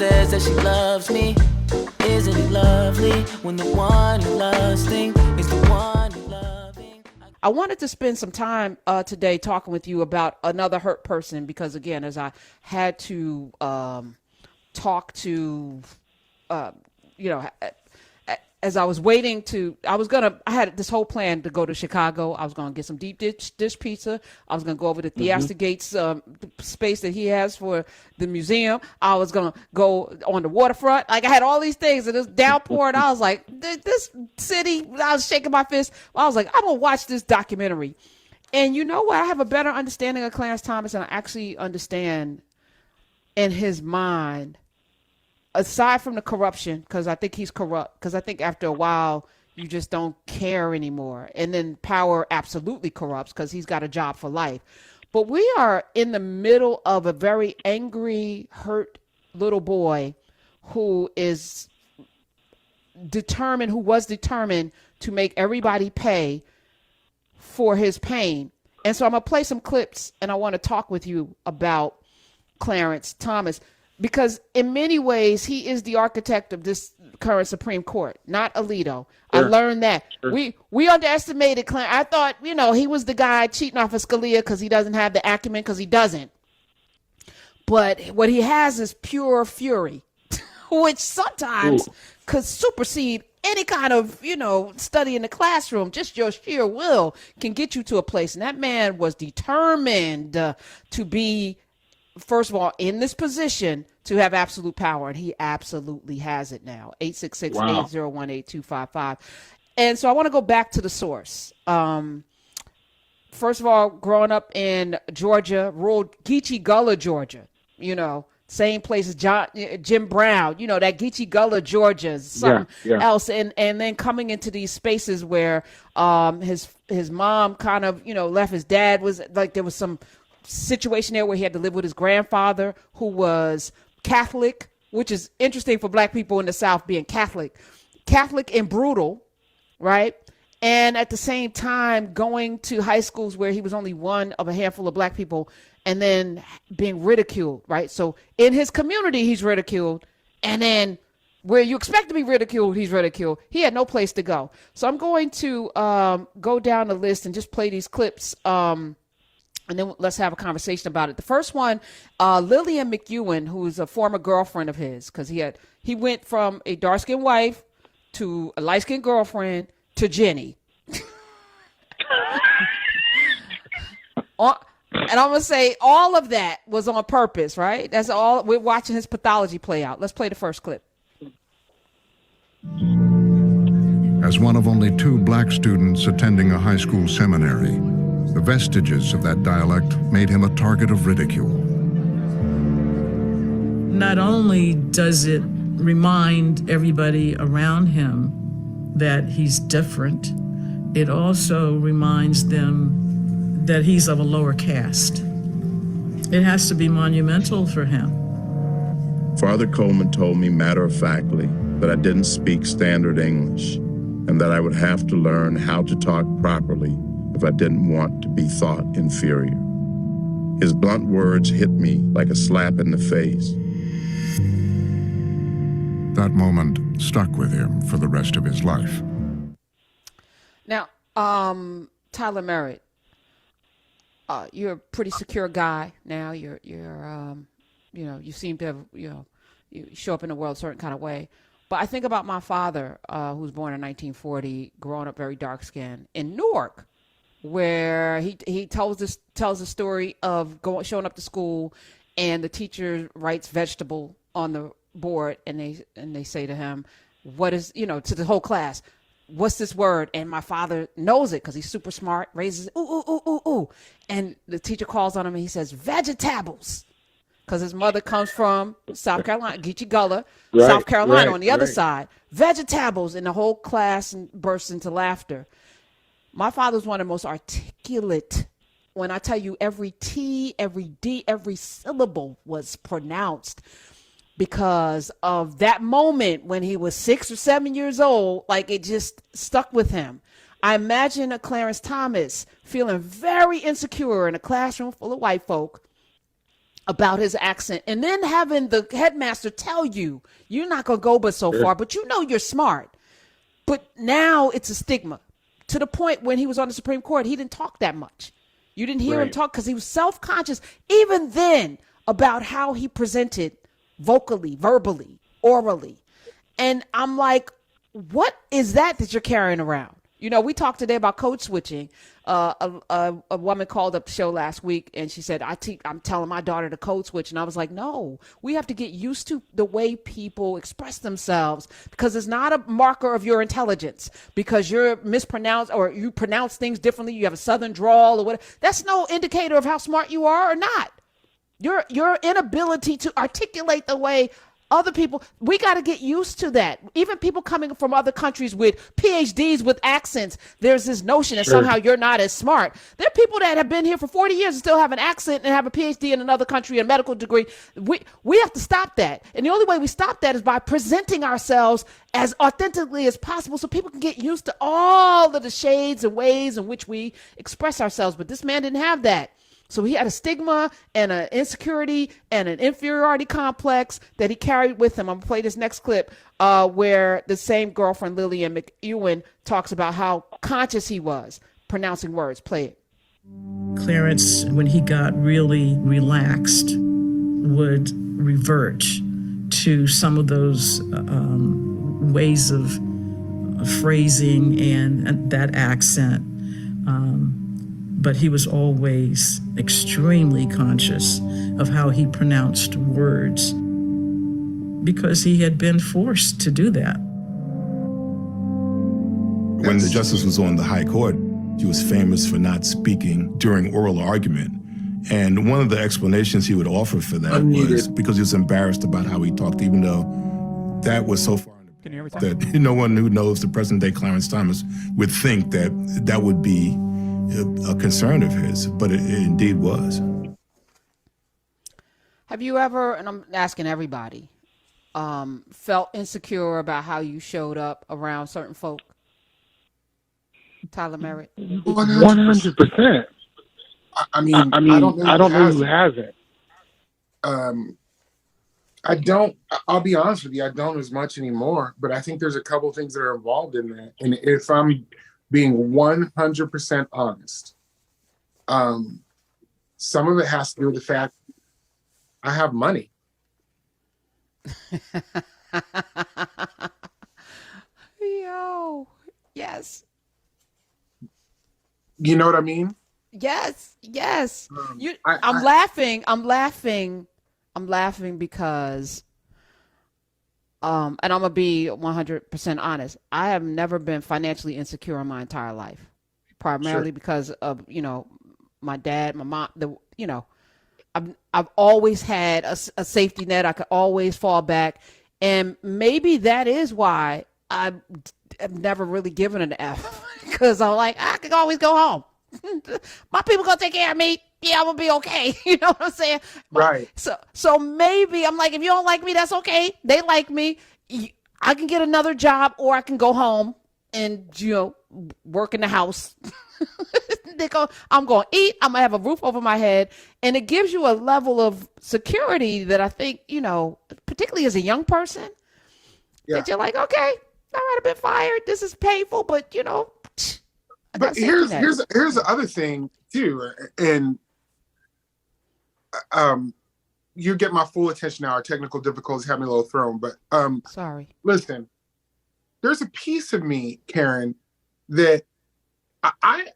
says that she loves me. Isn't it lovely when the one you lusting is the one you're loving? I wanted to spend some time today talking with you about another hurt person because, again, as I had to talk to, as I was waiting to, I had this whole plan to go to Chicago. I was going to get some deep dish pizza. I was going to go over to Theaster Gates space that he has for the museum. I was going to go on the waterfront. Like, I had all these things, and it was downpouring. I was like, this city, I was shaking my fist. I was like, I'm going to watch this documentary. And you know what? I have a better understanding of Clarence Thomas, and I actually understand in his mind, aside from the corruption, because I think he's corrupt, because I think after a while you just don't care anymore. And then power absolutely corrupts because he's got a job for life. But we are in the middle of a very angry, hurt little boy who was determined to make everybody pay for his pain. And so I'm going to play some clips, and I want to talk with you about Clarence Thomas, because in many ways, he is the architect of this current Supreme Court, not Alito. Sure. I learned that. Sure. We underestimated Clarence. I thought, he was the guy cheating off of Scalia because he doesn't have the acumen, because he doesn't. But what he has is pure fury, which sometimes could supersede any kind of, study in the classroom. Just your sheer will can get you to a place. And that man was determined to be, first of all, in this position to have absolute power, and he absolutely has it now. 866-801-8255. And so I want to go back to the source. First of all, growing up in Georgia, rural Geechee Gullah, Georgia, same place as Jim Brown, that Geechee Gullah, Georgia is something else. And then coming into these spaces where his mom kind of, left. His dad was like, there was some situation there where he had to live with his grandfather who was Catholic, which is interesting for black people in the South being Catholic and brutal, right? And at the same time going to high schools where he was only one of a handful of black people, and then being ridiculed, right? So in his community, he's ridiculed. And then where you expect to be ridiculed, he's ridiculed. He had no place to go. So I'm going to go down the list and just play these clips, and then let's have a conversation about it. The first one, Lillian McEwen, who's a former girlfriend of his, because he went from a dark-skinned wife to a light-skinned girlfriend to Jenny. And I'm going to say all of that was on purpose, right? That's all. We're watching his pathology play out. Let's play the first clip. As one of only 2 black students attending a high school seminary, the vestiges of that dialect made him a target of ridicule. Not only does it remind everybody around him that he's different, it also reminds them that he's of a lower caste. It has to be monumental for him. Father Coleman told me matter-of-factly that I didn't speak standard English and that I would have to learn how to talk properly if I didn't want to be thought inferior. His blunt words hit me like a slap in the face. That moment stuck with him for the rest of his life. Now, Tyler Merritt, you're a pretty secure guy now. You seem to have, you show up in the world a certain kind of way. But I think about my father, who was born in 1940, growing up very dark-skinned in Newark, where he tells the story of showing up to school, and the teacher writes vegetable on the board, and they say to him, "What is to the whole class? What's this word?" And my father knows it because he's super smart. Raises ooh ooh ooh ooh ooh, and the teacher calls on him, and he says vegetables, because his mother comes from South Carolina, Geechee Gullah, right, South Carolina, on the other side. Vegetables, and the whole class bursts into laughter. My father's one of the most articulate. When I tell you every T, every D, every syllable was pronounced because of that moment when he was 6 or 7 years old. Like, it just stuck with him. I imagine a Clarence Thomas feeling very insecure in a classroom full of white folk, about his accent, and then having the headmaster tell you you're not going to go but so far, but you know you're smart. But now it's a stigma to the point when he was on the Supreme Court, he didn't talk that much. You didn't hear him talk because he was self-conscious even then about how he presented vocally, verbally, orally. And I'm like, what is that you're carrying around? You know, we talked today about code switching. A woman called up the show last week and she said, I'm telling my daughter to code switch. And I was like, no, we have to get used to the way people express themselves, because it's not a marker of your intelligence because you're mispronounced or you pronounce things differently. You have a Southern drawl or whatever. That's no indicator of how smart you are or not. Your inability to articulate the way other people, we got to get used to that. Even people coming from other countries with PhDs with accents, there's this notion that somehow you're not as smart. There are people that have been here for 40 years and still have an accent and have a PhD in another country, a medical degree. We have to stop that. And the only way we stop that is by presenting ourselves as authentically as possible so people can get used to all of the shades and ways in which we express ourselves. But this man didn't have that. So he had a stigma and an insecurity and an inferiority complex that he carried with him. I'm going to play this next clip where the same girlfriend, Lillian McEwen, talks about how conscious he was pronouncing words. Play it. Clarence, when he got really relaxed, would revert to some of those ways of phrasing and that accent. But he was always extremely conscious of how he pronounced words because he had been forced to do that. When the justice was on the high court, he was famous for not speaking during oral argument. And one of the explanations he would offer for that was because he was embarrassed about how he talked, even though that was so far that no one who knows the present-day Clarence Thomas would think that that would be a concern of his, but it indeed was. Have you ever, and I'm asking everybody, felt insecure about how you showed up around certain folk? Tyler Merritt? 100%. I mean, I don't know who hasn't. I don't, I'll be honest with you, I don't as much anymore, but I think there's a couple things that are involved in that. And if I'm being 100% honest, some of it has to do with the fact I have money. Yo, yes. You know what I mean? Yes. I'm laughing because, and I'm gonna be 100% honest. I have never been financially insecure in my entire life, primarily because of my dad, my mom. I've always had a safety net. I could always fall back, and maybe that is why I've never really given an F because I'm like I could always go home. My people gonna take care of me. Yeah, I'm gonna be okay. You know what I'm saying? Right. So maybe I'm like, if you don't like me, that's okay. They like me. I can get another job, or I can go home and work in the house. I'm gonna eat. I'm gonna have a roof over my head, and it gives you a level of security that I think particularly as a young person, that you're like, okay, I might have been fired. This is painful, but But here's the other thing too, and you get my full attention now. Our technical difficulties have me a little thrown, but sorry. Listen, there's a piece of me, Karen, that I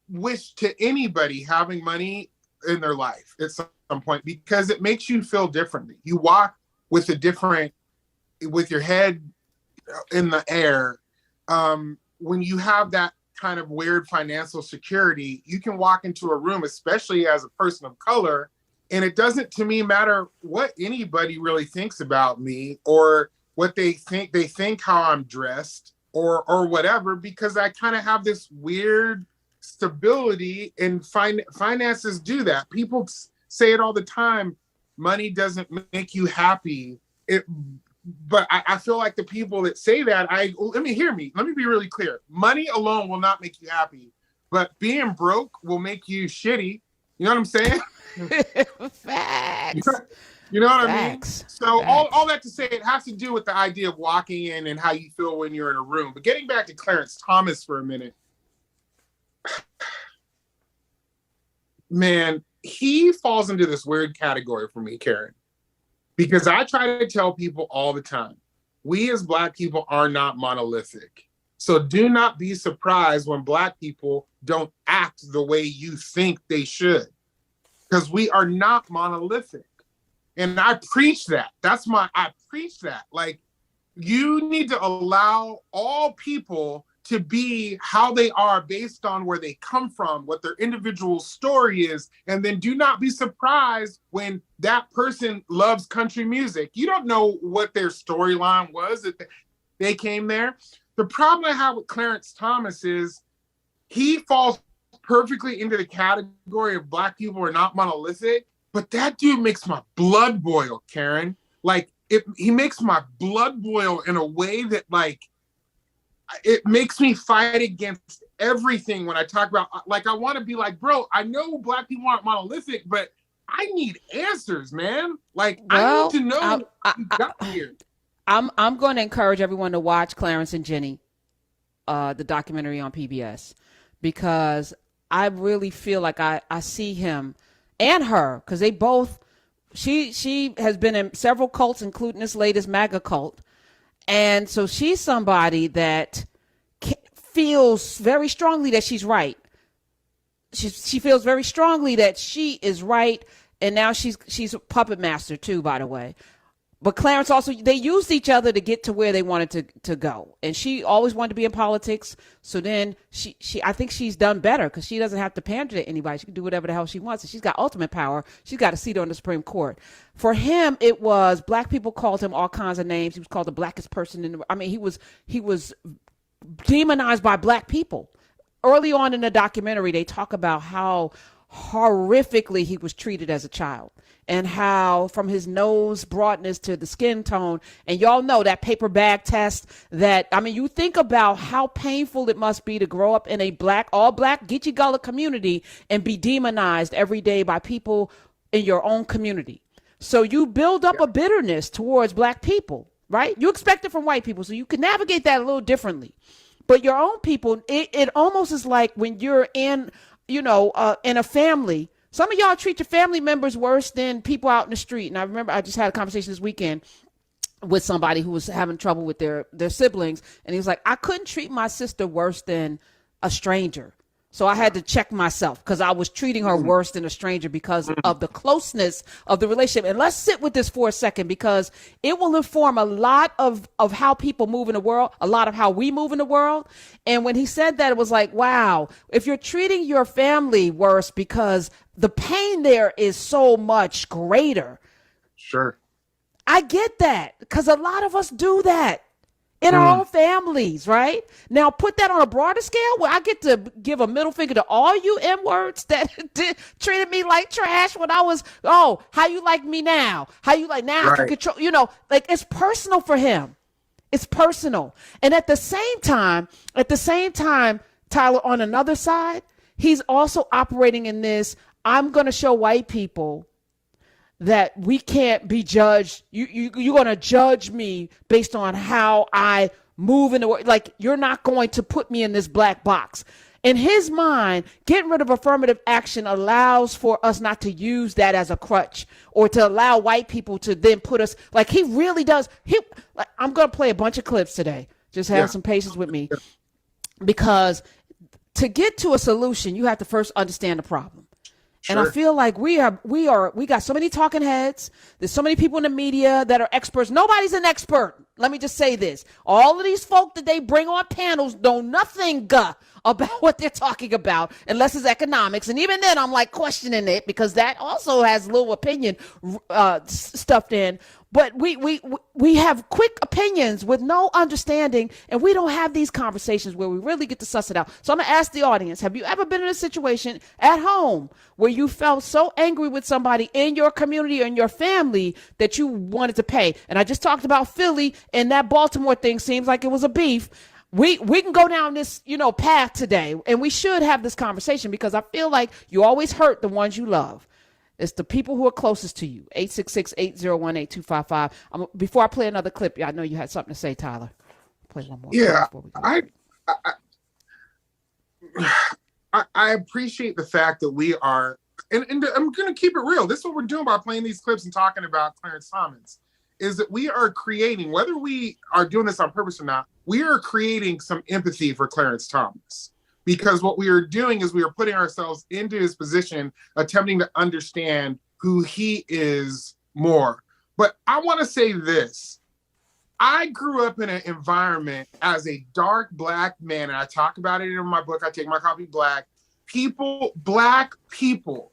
wish to anybody having money in their life at some point, because it makes you feel differently. You walk with your head in the air. When you have that kind of weird financial security, you can walk into a room, especially as a person of color, and it doesn't, to me, matter what anybody really thinks about me or what they think how I'm dressed or whatever, because I kind of have this weird stability, and finances do that. People say it all the time. Money doesn't make you happy. But I feel like the people that say that, let me be really clear. Money alone will not make you happy, but being broke will make you shitty. You know what I'm saying? Facts. You know what Facts. I mean? So Facts. all that to say, it has to do with the idea of walking in and how you feel when you're in a room. But getting back to Clarence Thomas for a minute, man, he falls into this weird category for me, Karen, because I try to tell people all the time, we as Black people are not monolithic. So do not be surprised when Black people don't act the way you think they should, because we are not monolithic. And I preach that. I preach that. Like, you need to allow all people to be how they are based on where they come from, what their individual story is. And then do not be surprised when that person loves country music. You don't know what their storyline was that they came there. The problem I have with Clarence Thomas is he falls perfectly into the category of Black people are not monolithic. But that dude makes my blood boil, Karen. Like, he makes my blood boil in a way that, like, it makes me fight against everything when I talk about, like, I want to be like, bro, I know Black people aren't monolithic, but I need answers, man. Like, I need to know how we got here. I'm going to encourage everyone to watch Clarence and Gini, the documentary on PBS, because I really feel like I see him and her, because they both, she has been in several cults, including this latest MAGA cult. And so she's somebody that feels very strongly that she's right. She feels very strongly that she is right. And now she's a puppet master too, by the way. But Clarence also, they used each other to get to where they wanted to go. And she always wanted to be in politics. So then I think she's done better because she doesn't have to pander to anybody. She can do whatever the hell she wants. And she's got ultimate power. She's got a seat on the Supreme Court. For him, it was Black people called him all kinds of names. He was called the blackest person in the, I mean, he was demonized by Black people. Early on in the documentary, they talk about how horrifically he was treated as a child, and how from his nose broadness to the skin tone, and y'all know that paper bag test, that, I mean, you think about how painful it must be to grow up in a all black Geechee Gullah community and be demonized every day by people in your own community. So you build up a bitterness towards Black people, right? You expect it from white people, so you can navigate that a little differently. But your own people, it almost is like when you're in, in a family. Some of y'all treat your family members worse than people out in the street. And I remember I just had a conversation this weekend with somebody who was having trouble with their siblings. And he was like, I couldn't treat my sister worse than a stranger. So I had to check myself because I was treating her worse than a stranger because of the closeness of the relationship. And let's sit with this for a second, because it will inform a lot of how people move in the world, a lot of how we move in the world. And when he said that, it was like, wow, if you're treating your family worse because the pain there is so much greater. Sure. I get that, because a lot of us do that in our own families, right? Now, put that on a broader scale where I get to give a middle finger to all you M-words that treated me like trash when I was, how you like me now? How you like now? Right. I can control, like, it's personal for him. It's personal. And at the same time, Tyler, on another side, he's also operating in this, I'm going to show white people that we can't be judged. You're going to judge me based on how I move in the world. Like, you're not going to put me in this black box. In his mind, getting rid of affirmative action allows for us not to use that as a crutch, or to allow white people to then put us, like he really does. I'm going to play a bunch of clips today. Just have some patience with me, because to get to a solution, you have to first understand the problem. Sure. And I feel like we got so many talking heads. There's so many people in the media that are experts. Nobody's an expert. Let me just say this. All of these folk that they bring on panels know nothing about what they're talking about, unless it's economics. And even then, I'm like questioning it, because that also has little opinion stuffed in. But we have quick opinions with no understanding, and we don't have these conversations where we really get to suss it out. So I'm going to ask the audience, have you ever been in a situation at home where you felt so angry with somebody in your community or in your family that you wanted to pay? And I just talked about Philly, and that Baltimore thing seems like it was a beef. we can go down this, path today, and we should have this conversation, because I feel like you always hurt the ones you love. It's the people who are closest to you. 866-801-8255. Before I play another clip, I know you had something to say, Tyler. Play one more. Yeah, I appreciate the fact that we are, and I'm going to keep it real. This is what we're doing by playing these clips and talking about Clarence Thomas, is that we are creating, whether we are doing this on purpose or not, we are creating some empathy for Clarence Thomas. Because what we are doing is we are putting ourselves into his position, attempting to understand who he is more. But I want to say this. I grew up in an environment as a dark Black man, and I talk about it in my book, I Take My Coffee Black. Black people,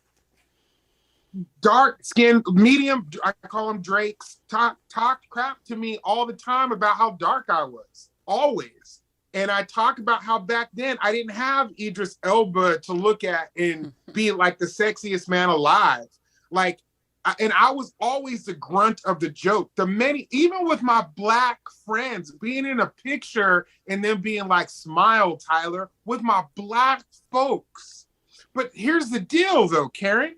dark skin, medium, I call them Drakes, talk crap to me all the time about how dark I was, always. And I talk about how back then I didn't have Idris Elba to look at and be like the sexiest man alive. And I was always the grunt of the joke. Even with my Black friends, being in a picture and then being like, smile, Tyler, with my Black folks. But here's the deal though, Karen.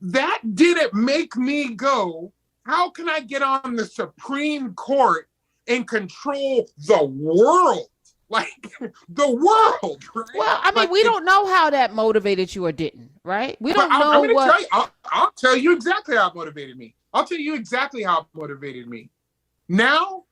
That didn't make me go, how can I get on the Supreme Court and control the world? Like, the world, right? Well, I mean, we don't know how that motivated you or didn't, right? We don't know what... I'll tell you exactly how it motivated me. Now,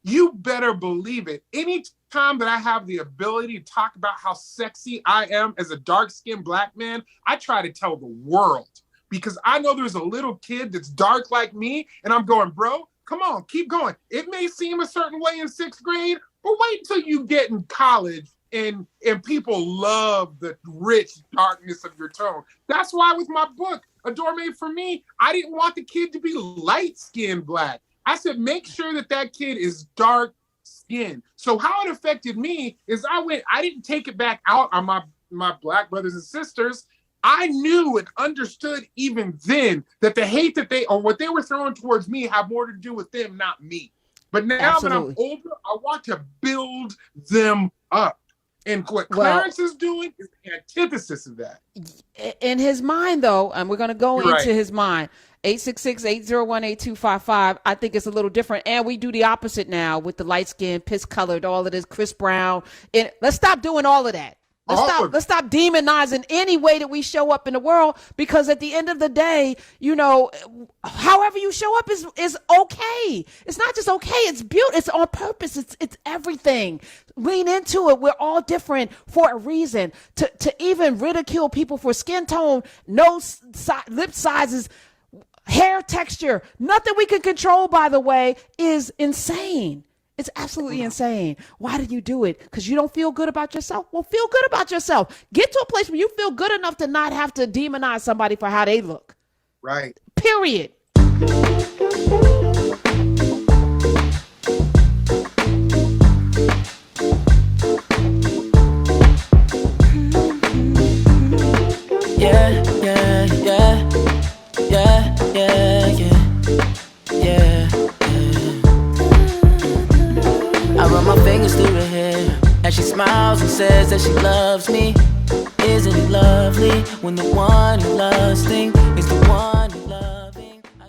you better believe it. Anytime that I have the ability to talk about how sexy I am as a dark-skinned Black man, I try to tell the world. Because I know there's a little kid that's dark like me, and I'm going, bro, come on, keep going. It may seem a certain way in 6th grade, but wait until you get in college and people love the rich darkness of your tone. That's why with my book, A Door Made for Me, I didn't want the kid to be light-skinned Black. I said, make sure that kid is dark-skinned. So how it affected me is I didn't take it back out on my Black brothers and sisters. I knew and understood even then that the hate that what they were throwing towards me had more to do with them, not me. But now that I'm older, I want to build them up. And what Clarence is doing is the antithesis of that. In his mind, though, and we're going to go into his mind, 866-801-8255, I think it's a little different. And we do the opposite now with the light skin, piss colored, all of this, Chris Brown. And let's stop doing all of that. Let's stop demonizing any way that we show up in the world, because at the end of the day, however you show up is okay. It's not just okay. It's beautiful. It's on purpose. It's everything. Lean into it. We're all different for a reason. To even ridicule people for skin tone, nose, lip sizes, hair texture, nothing we can control, by the way, is insane. It's absolutely insane. Why did you do it? Because you don't feel good about yourself? Well, feel good about yourself. Get to a place where you feel good enough to not have to demonize somebody for how they look. Right. Period. Yeah. I run my fingers through her hair as she smiles and says that she loves me. Isn't it lovely when the one you love thinks is the